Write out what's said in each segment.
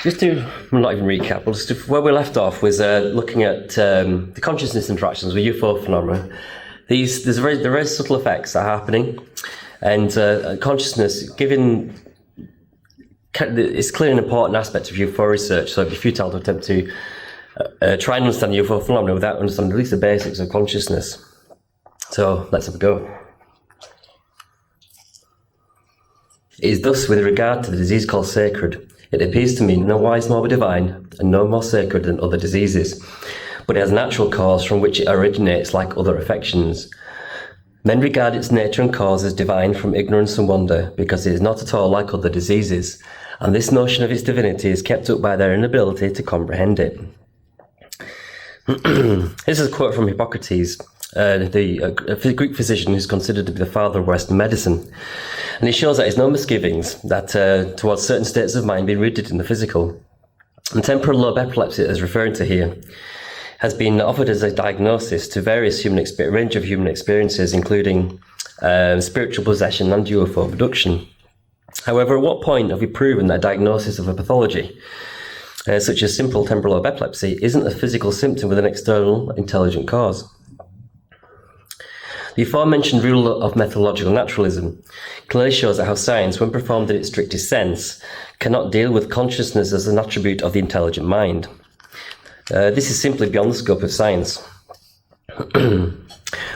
Just to not even recap, but just where we left off was looking at the consciousness interactions with UFO phenomena. There's very subtle effects that are happening, and consciousness, given it's clearly an important aspect of UFO research, so it'd be futile to attempt to try and understand UFO phenomena without understanding at least the basics of consciousness. So let's have a go. It is thus with regard to the disease called sacred. It appears to me no wise more divine and no more sacred than other diseases, but it has a natural cause from which it originates like other affections. Men regard its nature and cause as divine from ignorance and wonder, because it is not at all like other diseases, and this notion of its divinity is kept up by their inability to comprehend it. This is a quote from Hippocrates, the Greek physician who's considered to be the father of Western medicine. And he shows that there's no misgivings that towards certain states of mind being rooted in the physical. And temporal lobe epilepsy, as referring to here, has been offered as a diagnosis to various range of human experiences, including spiritual possession and UFO abduction. However, at what point have we proven that a diagnosis of a pathology, such as simple temporal lobe epilepsy, isn't a physical symptom with an external intelligent cause? The aforementioned rule of methodological naturalism clearly shows how science, when performed in its strictest sense, cannot deal with consciousness as an attribute of the intelligent mind. This is simply beyond the scope of science.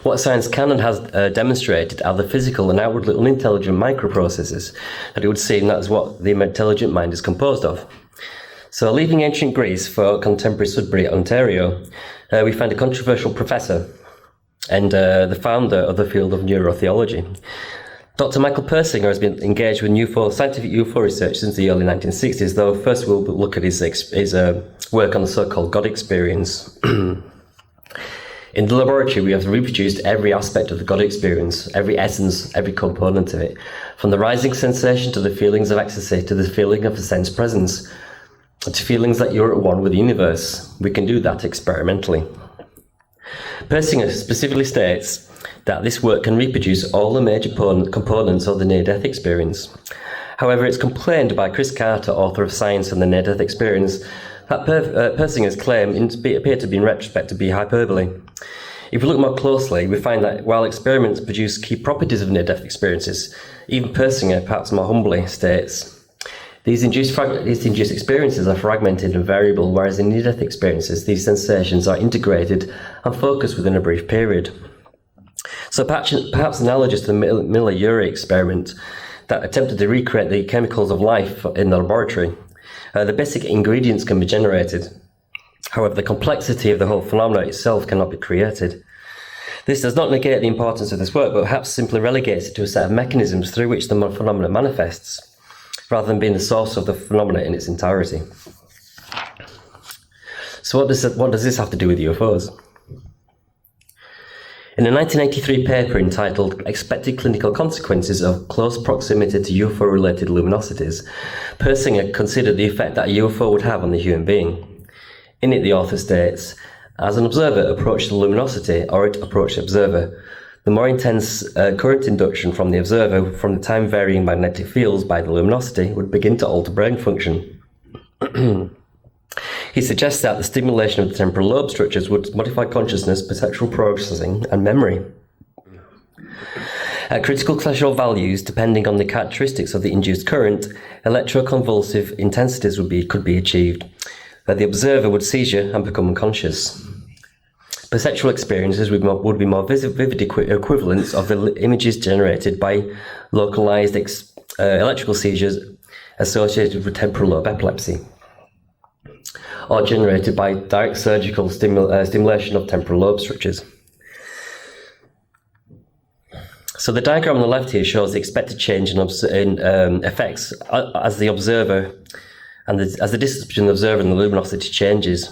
What science can and has demonstrated are the physical and outwardly unintelligent microprocesses that it would seem that is what the intelligent mind is composed of. So, leaving ancient Greece for contemporary Sudbury, Ontario, we find a controversial professor and the founder of the field of neurotheology. Dr. Michael Persinger has been engaged with scientific UFO research since the early 1960s, though first we'll look at his work on the so-called God experience. In the laboratory, we have reproduced every aspect of the God experience, every essence, every component of it, from the rising sensation to the feelings of ecstasy, to the feeling of a sense presence, to feelings that you're at one with the universe. We can do that experimentally. Persinger specifically states that this work can reproduce all the major components of the near-death experience. However, it's complained by Chris Carter, author of Science and the Near-Death Experience, that Persinger's claim appear to be in retrospect to be hyperbole. If we look more closely, we find that while experiments produce key properties of near-death experiences, even Persinger, perhaps more humbly, states, these induced experiences are fragmented and variable, whereas in near-death experiences, these sensations are integrated and focused within a brief period. So perhaps analogous to the Miller-Urey experiment that attempted to recreate the chemicals of life in the laboratory, the basic ingredients can be generated. However, the complexity of the whole phenomenon itself cannot be created. This does not negate the importance of this work, but perhaps simply relegates it to a set of mechanisms through which the phenomenon manifests, rather than being the source of the phenomena in its entirety. So what does this have to do with UFOs? In a 1983 paper entitled Expected Clinical Consequences of Close Proximity to UFO-Related Luminosities, Persinger considered the effect that a UFO would have on the human being. In it, the author states, as an observer approached the luminosity, or it approached the observer, the more intense current induction from the observer from the time-varying magnetic fields by the luminosity would begin to alter brain function. He suggests that the stimulation of the temporal lobe structures would modify consciousness, perceptual processing, and memory. At critical threshold values, depending on the characteristics of the induced current, electroconvulsive intensities could be achieved, where the observer would seizure and become unconscious. Perceptual experiences would be more vivid equivalents of the images generated by localized electrical seizures associated with temporal lobe epilepsy, or generated by direct surgical stimulation of temporal lobe structures. So the diagram on the left here shows the expected change in effects as the observer and as the distance between the observer and the luminosity changes.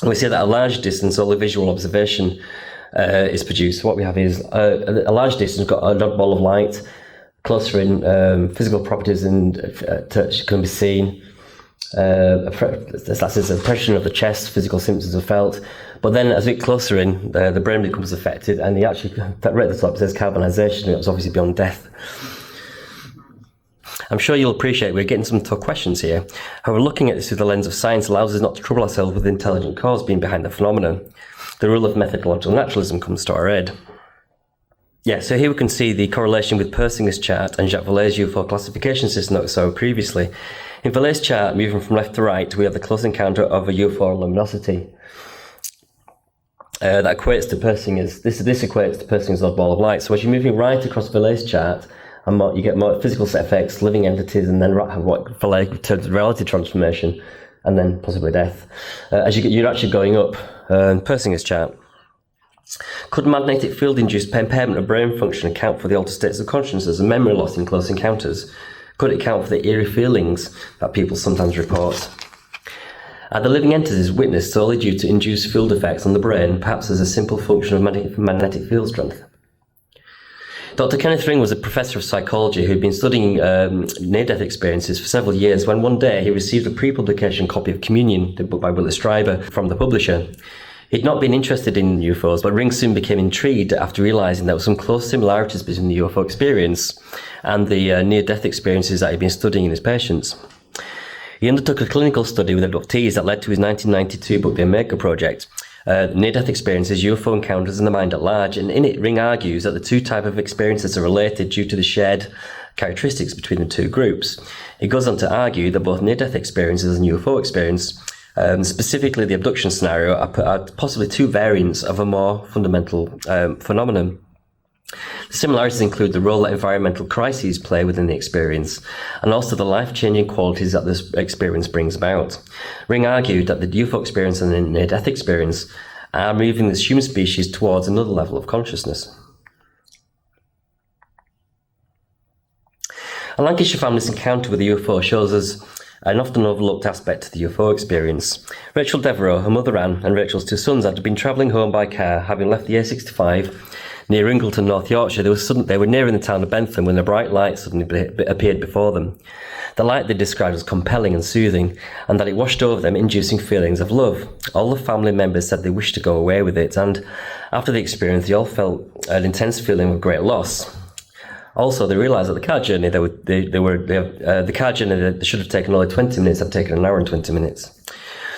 And we see that a large distance, only visual observation is produced. What we have is a large distance, got an odd ball of light, closer in physical properties and touch can be seen. That's an impression of the chest, physical symptoms are felt. But then as we get closer in, the brain becomes affected, and that right at the top says carbonization. It's obviously beyond death. I'm sure you'll appreciate we're getting some tough questions here. However, looking at this through the lens of science allows us not to trouble ourselves with the intelligent cause being behind the phenomenon. The rule of methodological naturalism comes to our aid. Yeah, so here we can see the correlation with Persinger's chart and Jacques Vallée's UFO classification system that we saw previously. In Vallée's chart, moving from left to right, we have the close encounter of a UFO luminosity. That equates to Persinger's, this equates to Persinger's odd ball of light. So as you're moving right across Vallée's chart, and you get more physical set effects, living entities, and then what Vallée terms reality transformation, and then possibly death. As you're actually going up Persinger's chart. Could magnetic field-induced impairment of brain function account for the altered states of consciousness and memory loss in close encounters? Could it account for the eerie feelings that people sometimes report? Are the living entities witnessed solely due to induced field effects on the brain, perhaps as a simple function of magnetic field strength? Dr. Kenneth Ring was a professor of psychology who'd been studying near-death experiences for several years when one day he received a pre-publication copy of Communion, the book by Willis Stryber, from the publisher. He'd not been interested in UFOs, but Ring soon became intrigued after realising there were some close similarities between the UFO experience and the near-death experiences that he'd been studying in his patients. He undertook a clinical study with abductees that led to his 1992 book, The Omega Project, Near-Death Experiences, UFO Encounters and the Mind at Large, and in it Ring argues that the two types of experiences are related due to the shared characteristics between the two groups. He goes on to argue that both near-death experiences and UFO experience, specifically the abduction scenario, are possibly two variants of a more fundamental phenomenon. The similarities include the role that environmental crises play within the experience, and also the life-changing qualities that this experience brings about. Ring argued that the UFO experience and the near-death experience are moving the human species towards another level of consciousness. A Lancashire family's encounter with the UFO shows us an often overlooked aspect to the UFO experience. Rachel Devereux, her mother Anne, and Rachel's two sons had been travelling home by car, having left the A65 near Ingleton, North Yorkshire. They were nearing the town of Bentham when a bright light suddenly appeared before them. The light they described as compelling and soothing, and that it washed over them, inducing feelings of love. All the family members said they wished to go away with it, and after the experience, they all felt an intense feeling of great loss. Also, they realised that the car journey that should have taken only 20 minutes had taken an hour and 20 minutes.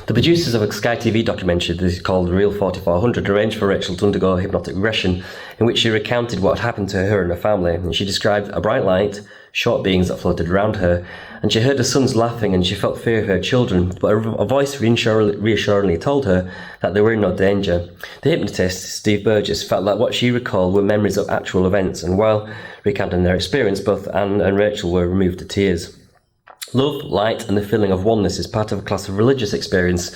The producers of a Sky TV documentary called Real 4400 arranged for Rachel to undergo hypnotic regression, in which she recounted what had happened to her and her family, and she described a bright light, short beings that floated around her, and she heard her sons laughing and she felt fear of her children, but a voice reassuringly told her that they were in no danger. The hypnotist, Steve Burgess, felt that what she recalled were memories of actual events, and while recounting their experience, both Anne and Rachel were removed to tears. Love, light, and the feeling of oneness is part of a class of religious experience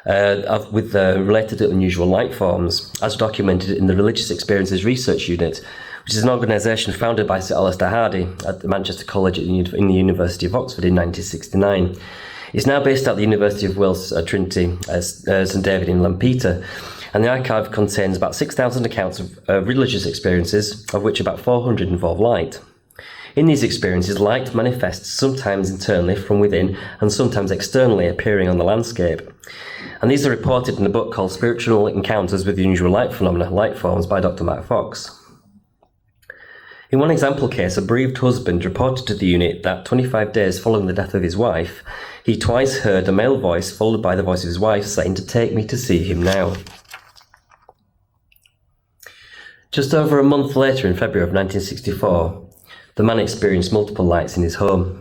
related to unusual light forms, as documented in the Religious Experiences Research Unit, which is an organisation founded by Sir Alistair Hardy at the Manchester College in the University of Oxford in 1969. It's now based at the University of Wales Trinity, St David in Lampeter, and the archive contains about 6,000 accounts of religious experiences, of which about 400 involve light. In these experiences, light manifests sometimes internally from within and sometimes externally, appearing on the landscape. And these are reported in a book called Spiritual Encounters with the Unusual Light Phenomena, Light Forms by Dr. Mark Fox. In one example case, a bereaved husband reported to the unit that 25 days following the death of his wife, he twice heard a male voice followed by the voice of his wife saying to take me to see him now. Just over a month later, in February of 1964, the man experienced multiple lights in his home.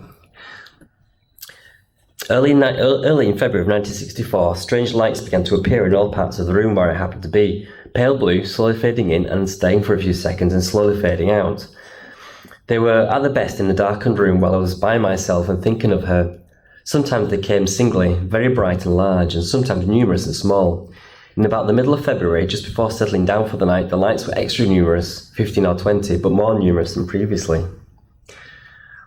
Early in February of 1964, strange lights began to appear in all parts of the room where I happened to be. Pale blue, slowly fading in and staying for a few seconds and slowly fading out. They were at their best in a darkened room while I was by myself and thinking of her. Sometimes they came singly, very bright and large, and sometimes numerous and small. In about the middle of February, just before settling down for the night, the lights were extra numerous, 15 or 20, but more numerous than previously.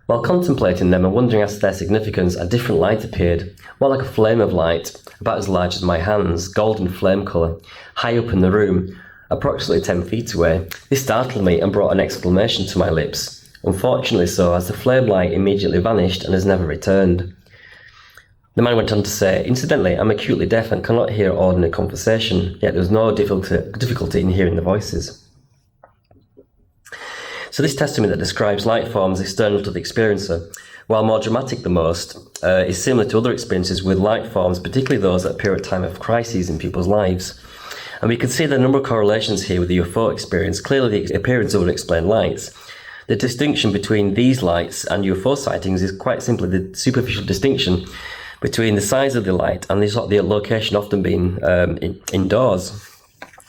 While contemplating them and wondering as to their significance, a different light appeared, more like a flame of light, about as large as my hands, golden flame colour, high up in the room, approximately 10 feet away. This startled me and brought an exclamation to my lips. Unfortunately so, as the flame light immediately vanished and has never returned. The man went on to say, incidentally, I'm acutely deaf and cannot hear ordinary conversation, yet there was no difficulty in hearing the voices. So this testimony that describes light forms external to the experiencer while more dramatic than most, is similar to other experiences with light forms, particularly those that appear at time of crises in people's lives. And we can see the number of correlations here with the UFO experience. Clearly, the appearance of unexplained lights. The distinction between these lights and UFO sightings is quite simply the superficial distinction between the size of the light and the location often being indoors.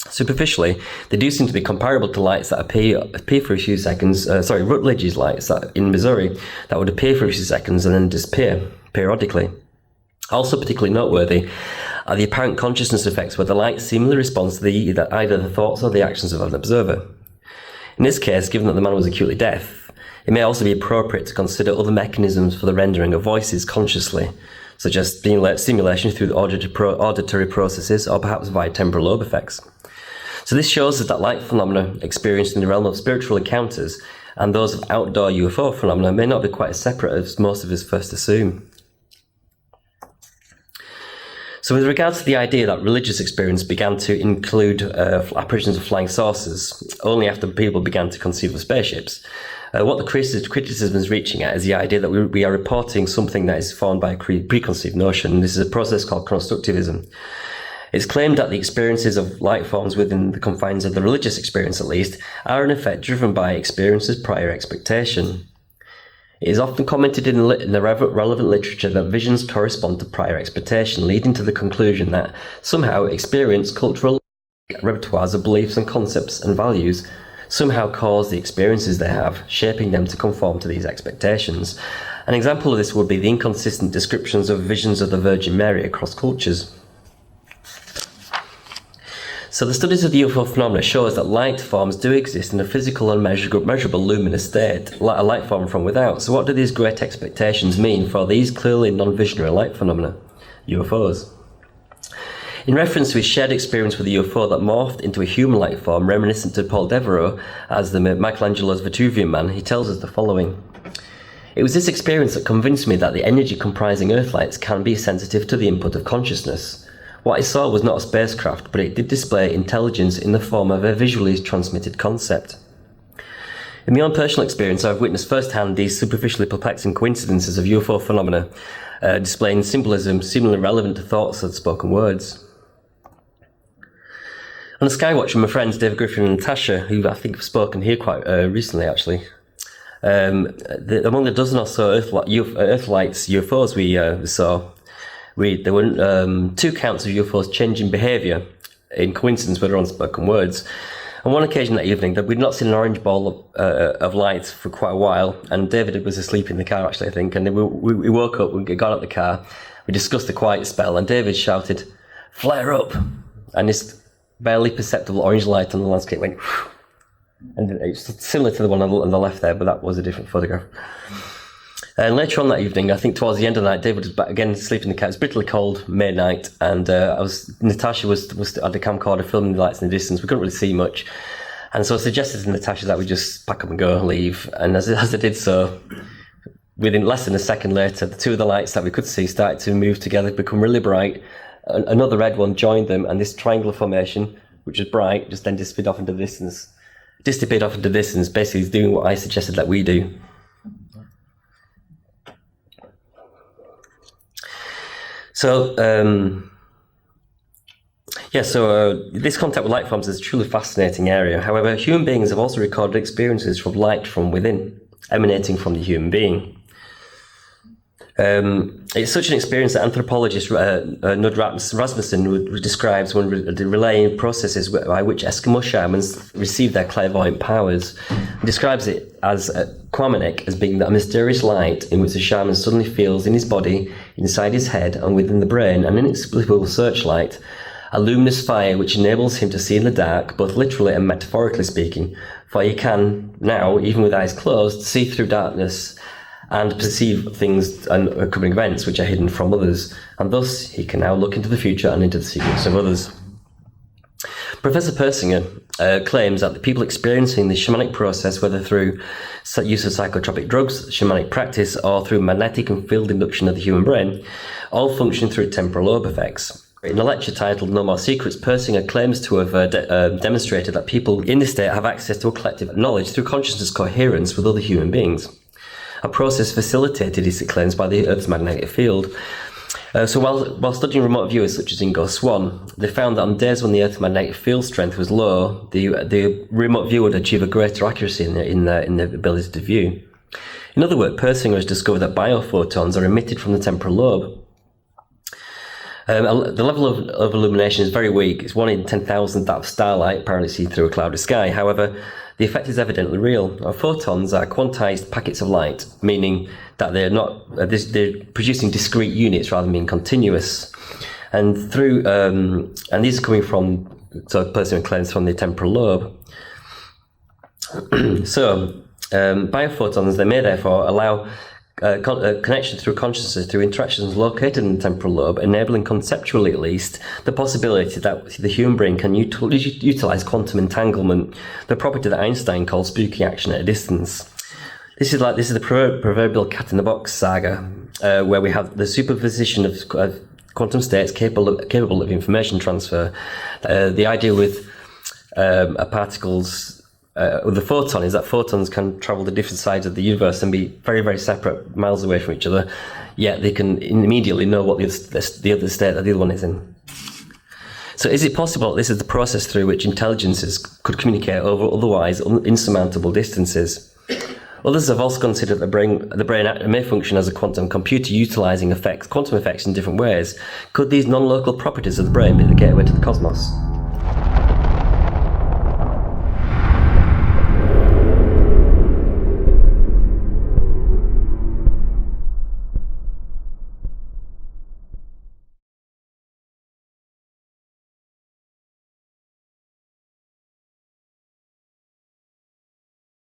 Superficially, they do seem to be comparable to lights that appear for a few seconds, Rutledge's lights in Missouri that would appear for a few seconds and then disappear periodically. Also particularly noteworthy are the apparent consciousness effects where the light seemingly responds to either the thoughts or the actions of an observer. In this case, given that the man was acutely deaf, it may also be appropriate to consider other mechanisms for the rendering of voices consciously, such as stimulation through auditory processes or perhaps via temporal lobe effects. So this shows us that light phenomena experienced in the realm of spiritual encounters and those of outdoor UFO phenomena may not be quite as separate as most of us first assume. So with regards to the idea that religious experience began to include apparitions of flying saucers only after people began to conceive of spaceships, what the criticism is reaching at is the idea that we are reporting something that is formed by a preconceived notion. This is a process called constructivism. It's claimed that the experiences of light forms within the confines of the religious experience, at least, are in effect driven by experiences' prior expectation. It is often commented in the relevant literature that visions correspond to prior expectation, leading to the conclusion that somehow experience, cultural repertoires of beliefs and concepts and values somehow cause the experiences they have, shaping them to conform to these expectations. An example of this would be the inconsistent descriptions of visions of the Virgin Mary across cultures. So the studies of the UFO phenomena show us that light forms do exist in a physical and measurable luminous state, a light form from without. So what do these great expectations mean for these clearly non-visionary light phenomena, UFOs? In reference to his shared experience with a UFO that morphed into a human light form reminiscent to Paul Devereaux as the Michelangelo's Vitruvian Man, he tells us the following. It was this experience that convinced me that the energy comprising Earthlights can be sensitive to the input of consciousness. What I saw was not a spacecraft, but it did display intelligence in the form of a visually transmitted concept. In my own personal experience, I've witnessed firsthand these superficially perplexing coincidences of UFO phenomena, displaying symbolism seemingly relevant to thoughts and spoken words. On a Skywatch with my friends David Griffin and Natasha, who I think have spoken here quite recently actually, among the dozen or so Earthlights UFOs we saw, there were 2 counts of UFOs changing behaviour in coincidence with their unspoken words. On one occasion that evening, we'd not seen an orange ball of light for quite a while, and David was asleep in the car actually, I think, and then we woke up, we got out of the car, we discussed the quiet spell, and David shouted, "Flare up!" And this barely perceptible orange light on the landscape went, whew, and it's similar to the one on the left there, but that was a different photograph. And later on that evening, I think towards the end of the night, David was back again asleep in the car. It was bitterly cold, May night, and Natasha was at the camcorder filming the lights in the distance. We couldn't really see much, and so I suggested to Natasha that we just pack up and go, leave. And as I did so, within less than a second later, the 2 of the lights that we could see started to move together, become really bright. Another red one joined them, and this triangular formation, which was bright, just then disappeared off into the distance. Basically doing what I suggested that we do. So, this contact with light forms is a truly fascinating area. However, human beings have also recorded experiences from light from within, emanating from the human being. It's such an experience that anthropologist Nud Rasmussen describes when relaying processes by which Eskimo shamans receive their clairvoyant powers. He describes it as Quamanik as being a mysterious light in which the shaman suddenly feels in his body, inside his head, and within the brain, an inexplicable searchlight, a luminous fire which enables him to see in the dark, both literally and metaphorically speaking, for he can now, even with eyes closed, see through darkness and perceive things and upcoming events which are hidden from others, and thus he can now look into the future and into the secrets of others. Professor Persinger claims that the people experiencing the shamanic process, whether through use of psychotropic drugs, shamanic practice, or through magnetic and field induction of the human brain, all function through temporal lobe effects. In a lecture titled No More Secrets, Persinger claims to have demonstrated that people in this state have access to a collective knowledge through consciousness coherence with other human beings. a process facilitated, as it claims, by the Earth's magnetic field. So while studying remote viewers such as Ingo Swann, they found that on days when the Earth's magnetic field strength was low, the remote viewer would achieve a greater accuracy in the ability to view. In other words, Persinger has discovered that biophotons are emitted from the temporal lobe. The level of illumination is very weak. It's 1 in 10,000 that of starlight apparently seen through a cloudy sky. However, the effect is evidently real. Photons are quantized packets of light, meaning that they're producing discrete units rather than being continuous. And and these are coming from, so Persinger claims, from the temporal lobe. So biophotons, they may therefore allow connection through consciousness through interactions located in the temporal lobe, enabling, conceptually at least, the possibility that the human brain can utilize quantum entanglement, the property that Einstein called spooky action at a distance. This is the proverbial cat in the box saga, where we have the superposition of quantum states capable of information transfer. The idea with a particle's the photon is that photons can travel to different sides of the universe and be very, very separate, miles away from each other, yet they can immediately know what the other state that the other one is in. So is it possible that this is the process through which intelligences could communicate over otherwise insurmountable distances? Others have also considered the brain may function as a quantum computer, utilising quantum effects in different ways. Could these non-local properties of the brain be the gateway to the cosmos?